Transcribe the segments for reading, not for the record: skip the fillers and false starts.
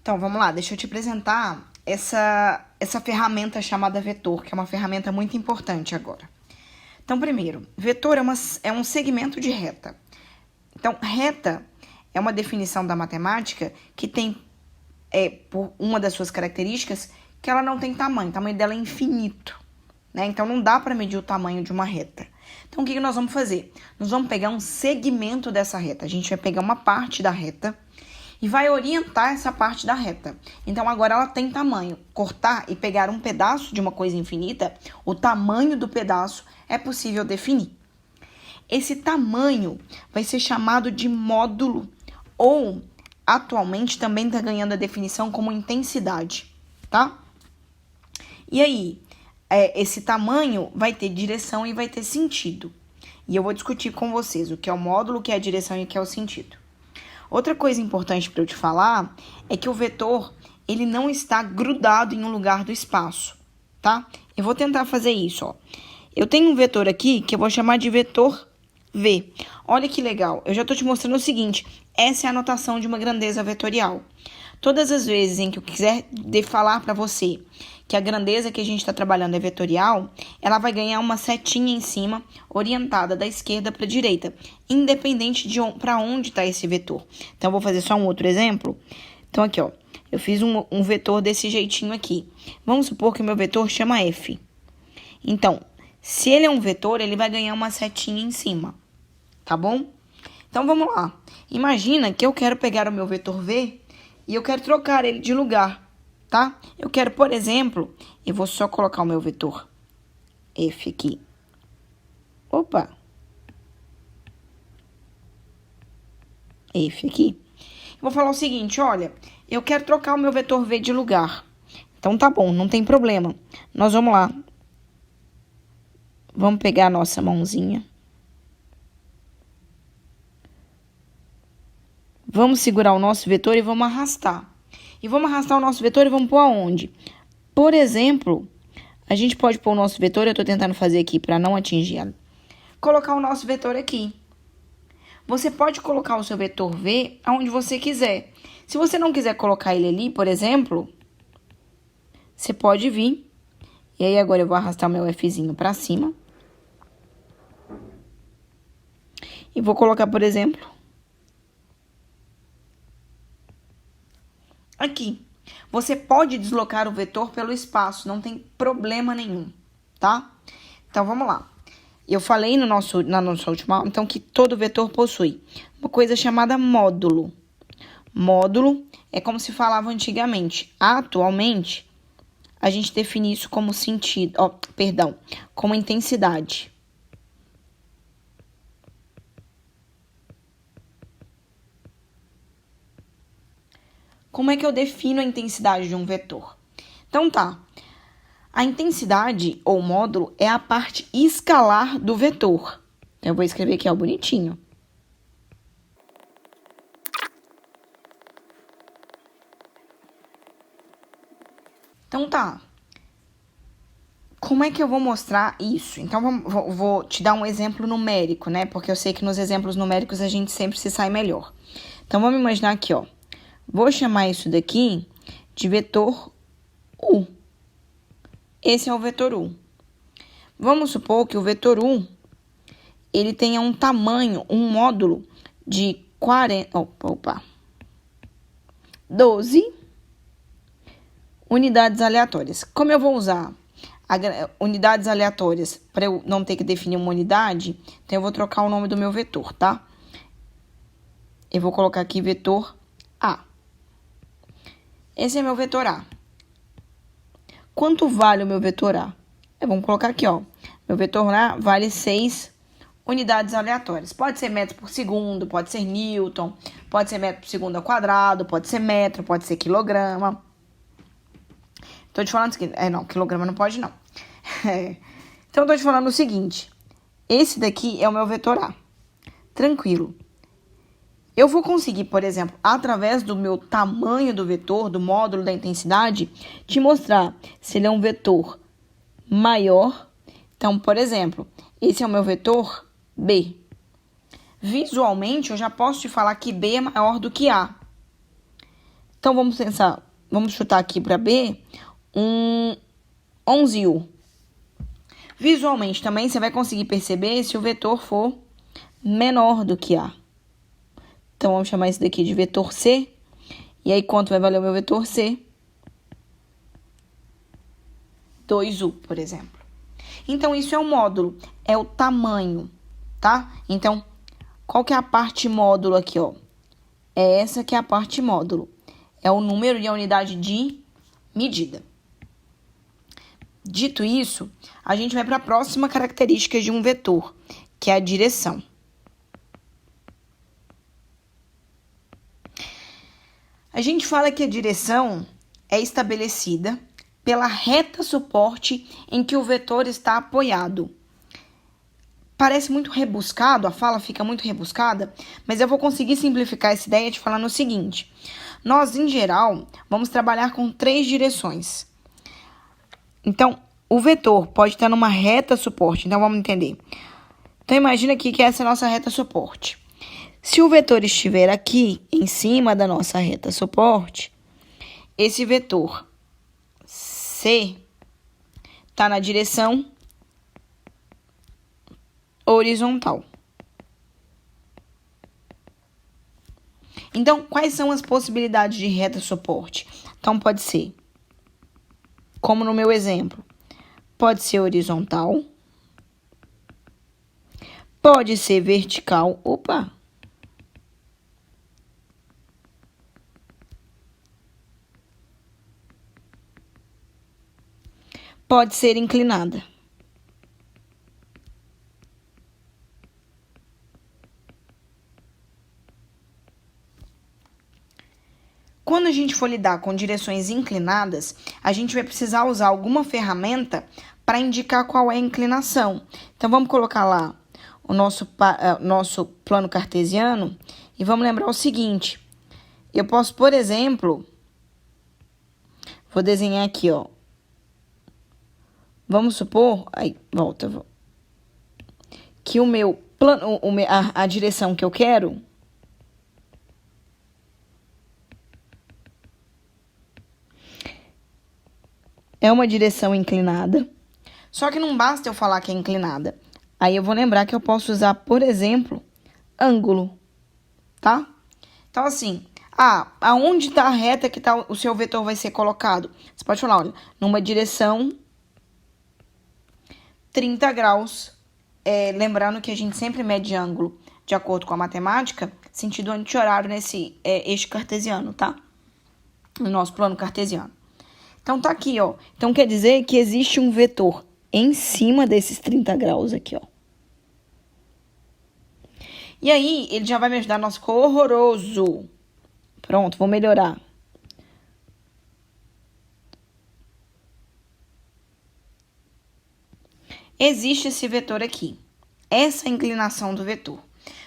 Então, vamos lá, deixa eu te apresentar essa ferramenta chamada vetor, que é uma ferramenta muito importante agora. Então, primeiro, vetor é um segmento de reta. Então, reta é uma definição da matemática que tem, por uma das suas características, que ela não tem tamanho. O tamanho dela é infinito, né? Então, não dá para medir o tamanho de uma reta. Então, o que nós vamos fazer? Nós vamos pegar um segmento dessa reta. A gente vai pegar uma parte da reta e vai orientar essa parte da reta. Então, agora ela tem tamanho. Cortar e pegar um pedaço de uma coisa infinita, o tamanho do pedaço é possível definir. Esse tamanho vai ser chamado de módulo, ou atualmente também está ganhando a definição como intensidade, tá? E aí, esse tamanho vai ter direção e vai ter sentido. E eu vou discutir com vocês o que é o módulo, o que é a direção e o que é o sentido. Outra coisa importante para eu te falar é que o vetor, ele não está grudado em um lugar do espaço, tá? Eu vou tentar fazer isso, ó. Eu tenho um vetor aqui que eu vou chamar de vetor V. Olha que legal, eu já estou te mostrando o seguinte, essa é a notação de uma grandeza vetorial. Todas as vezes em que eu quiser falar para você que a grandeza que a gente está trabalhando é vetorial, ela vai ganhar uma setinha em cima, orientada da esquerda para a direita, independente de para onde está esse vetor. Então, eu vou fazer só um outro exemplo. Então, aqui, ó, eu fiz um vetor desse jeitinho aqui. Vamos supor que o meu vetor chama F. Então, se ele é um vetor, ele vai ganhar uma setinha em cima, tá bom? Então, vamos lá. Imagina que eu quero pegar o meu vetor V e eu quero trocar ele de lugar, tá? Eu quero, por exemplo, eu vou só colocar o meu vetor F aqui. Opa! F aqui. Eu vou falar o seguinte, olha, eu quero trocar o meu vetor V de lugar. Então, tá bom, não tem problema. Nós vamos lá. Vamos pegar a nossa mãozinha. Vamos segurar o nosso vetor e vamos arrastar. E vamos arrastar o nosso vetor e vamos pôr aonde? Por exemplo, a gente pode pôr o nosso vetor, eu estou tentando fazer aqui para não atingir ela. Colocar o nosso vetor aqui. Você pode colocar o seu vetor V aonde você quiser. Se você não quiser colocar ele ali, por exemplo, você pode vir. E aí, agora eu vou arrastar o meu Fzinho para cima. E vou colocar, por exemplo, aqui. Você pode deslocar o vetor pelo espaço, não tem problema nenhum, tá? Então, vamos lá. Eu falei na nossa última aula, então, que todo vetor possui uma coisa chamada módulo. Módulo é como se falava antigamente. Atualmente, a gente define isso como sentido, como intensidade. Como é que eu defino a intensidade de um vetor? Então, tá. A intensidade, ou módulo, é a parte escalar do vetor. Então, eu vou escrever aqui, ó, bonitinho. Então, tá. Como é que eu vou mostrar isso? Então, vou te dar um exemplo numérico, né? Porque eu sei que nos exemplos numéricos a gente sempre se sai melhor. Então, vamos imaginar aqui, ó. Vou chamar isso daqui de vetor U. Esse é o vetor U. Vamos supor que o vetor U, ele tenha um tamanho, um módulo de 12 unidades aleatórias. Como eu vou usar unidades aleatórias para eu não ter que definir uma unidade, então eu vou trocar o nome do meu vetor, tá? Eu vou colocar aqui vetor A. Esse é meu vetor A. Quanto vale o meu vetor A? Vamos colocar aqui, ó. Meu vetor A vale 6 unidades aleatórias. Pode ser metro por segundo, pode ser newton, pode ser metro por segundo ao quadrado, pode ser metro, pode ser quilograma. Tô te falando o seguinte... não, quilograma não pode, não. Então, tô te falando o seguinte. Esse daqui é o meu vetor A. Tranquilo. Eu vou conseguir, por exemplo, através do meu tamanho do vetor, do módulo da intensidade, te mostrar se ele é um vetor maior. Então, por exemplo, esse é o meu vetor B. Visualmente, eu já posso te falar que B é maior do que A. Então, vamos chutar aqui para B, um 11U. Visualmente também, você vai conseguir perceber se o vetor for menor do que A. Então, vamos chamar isso daqui de vetor C. E aí, quanto vai valer o meu vetor C? 2U, por exemplo. Então, isso é o módulo, é o tamanho, tá? Então, qual que é a parte módulo aqui, ó? É essa que é a parte módulo. É o número e a unidade de medida. Dito isso, a gente vai para a próxima característica de um vetor, que é a direção. A gente fala que a direção é estabelecida pela reta suporte em que o vetor está apoiado. Parece muito rebuscado, a fala fica muito rebuscada, mas eu vou conseguir simplificar essa ideia te falando o seguinte. Nós, em geral, vamos trabalhar com 3 direções. Então, o vetor pode estar numa reta suporte, então vamos entender. Então, imagina aqui que essa é a nossa reta suporte. Se o vetor estiver aqui, em cima da nossa reta suporte, esse vetor C está na direção horizontal. Então, quais são as possibilidades de reta suporte? Então, pode ser, como no meu exemplo, pode ser horizontal, pode ser vertical, pode ser inclinada. Quando a gente for lidar com direções inclinadas, a gente vai precisar usar alguma ferramenta para indicar qual é a inclinação. Então, vamos colocar lá o nosso plano cartesiano e vamos lembrar o seguinte. Eu posso, por exemplo, vou desenhar aqui, ó. Vamos supor, aí, volta, que o meu plano, a direção que eu quero é uma direção inclinada. Só que não basta eu falar que é inclinada. Aí eu vou lembrar que eu posso usar, por exemplo, ângulo, tá? Então, assim, aonde está a reta que o seu vetor vai ser colocado? Você pode falar, olha, numa direção 30 graus. Lembrando que a gente sempre mede ângulo de acordo com a matemática, sentido anti-horário nesse eixo cartesiano, tá? No nosso plano cartesiano. Então, tá aqui, ó. Então, quer dizer que existe um vetor em cima desses 30 graus aqui, ó. E aí, ele já vai me ajudar. Nossa, ficou horroroso. Pronto, vou melhorar. Existe esse vetor aqui. Essa é a inclinação do vetor.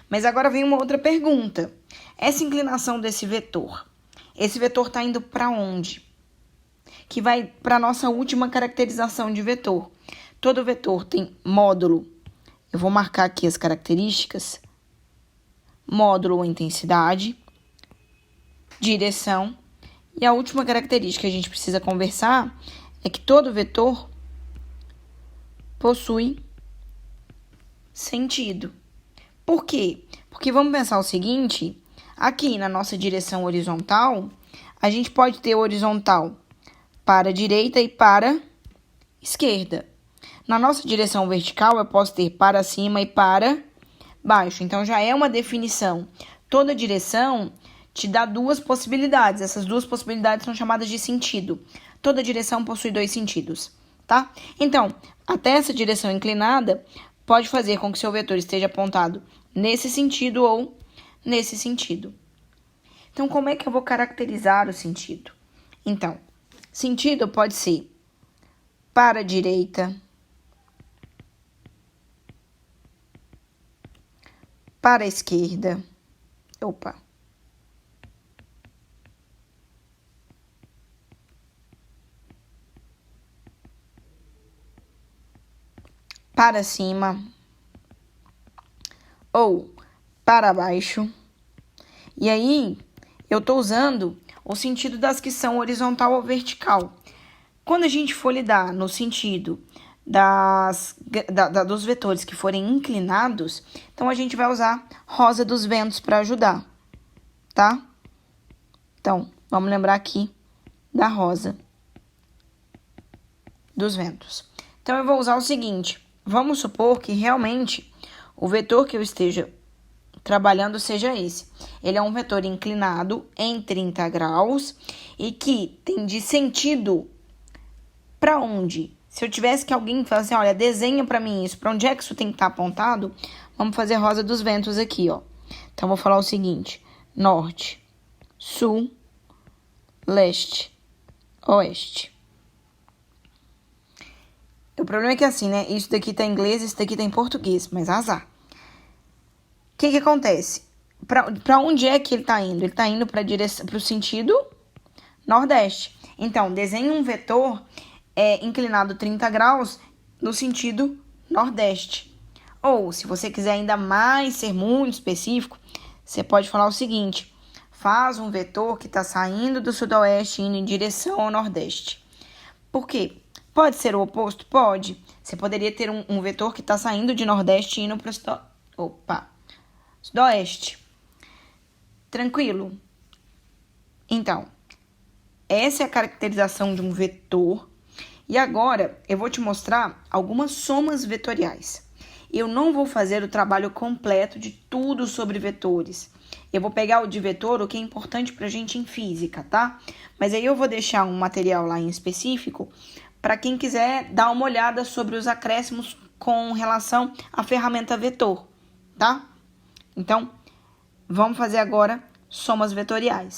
Mas agora vem uma outra pergunta. Essa inclinação desse vetor, esse vetor está indo para onde? Que vai para a nossa última caracterização de vetor. Todo vetor tem módulo. Eu vou marcar aqui as características. Módulo ou intensidade, direção. E a última característica que a gente precisa conversar é que todo vetor possui sentido. Por quê? Porque vamos pensar o seguinte, aqui na nossa direção horizontal, a gente pode ter horizontal para a direita e para a esquerda. Na nossa direção vertical, eu posso ter para cima e para baixo. Então, já é uma definição. Toda direção te dá 2 possibilidades. Essas 2 possibilidades são chamadas de sentido. Toda direção possui 2 sentidos, tá? Então, até essa direção inclinada pode fazer com que seu vetor esteja apontado nesse sentido ou nesse sentido. Então, como é que eu vou caracterizar o sentido? Então, sentido pode ser para a direita, para a esquerda, para cima ou para baixo. E aí, eu estou usando o sentido das que são horizontal ou vertical. Quando a gente for lidar no sentido dos vetores que forem inclinados, então a gente vai usar rosa dos ventos para ajudar, tá? Então, vamos lembrar aqui da rosa dos ventos. Então, eu vou usar o seguinte, vamos supor que realmente o vetor que eu esteja trabalhando seja esse. Ele é um vetor inclinado em 30 graus e que tem de sentido para onde? Se eu tivesse que alguém falar assim, olha, desenha para mim isso, para onde é que isso tem que estar apontado? Vamos fazer rosa dos ventos aqui, ó. Então, vou falar o seguinte, norte, sul, leste, oeste. O problema é que assim, né? Isso daqui tá em inglês, isso daqui tá em português, mas azar. O que acontece? Para onde é que ele tá indo? Ele tá indo para o sentido nordeste. Então, desenhe um vetor inclinado 30 graus no sentido nordeste. Ou, se você quiser ainda mais ser muito específico, você pode falar o seguinte, faz um vetor que está saindo do sudoeste e indo em direção ao nordeste. Por quê? Pode ser o oposto? Pode. Você poderia ter um vetor que está saindo de nordeste e indo para o sudoeste. Tranquilo? Então, essa é a caracterização de um vetor. E agora, eu vou te mostrar algumas somas vetoriais. Eu não vou fazer o trabalho completo de tudo sobre vetores. Eu vou pegar o de vetor, o que é importante para a gente em física, tá? Mas aí eu vou deixar um material lá em específico para quem quiser dar uma olhada sobre os acréscimos com relação à ferramenta vetor, tá? Então, vamos fazer agora somas vetoriais.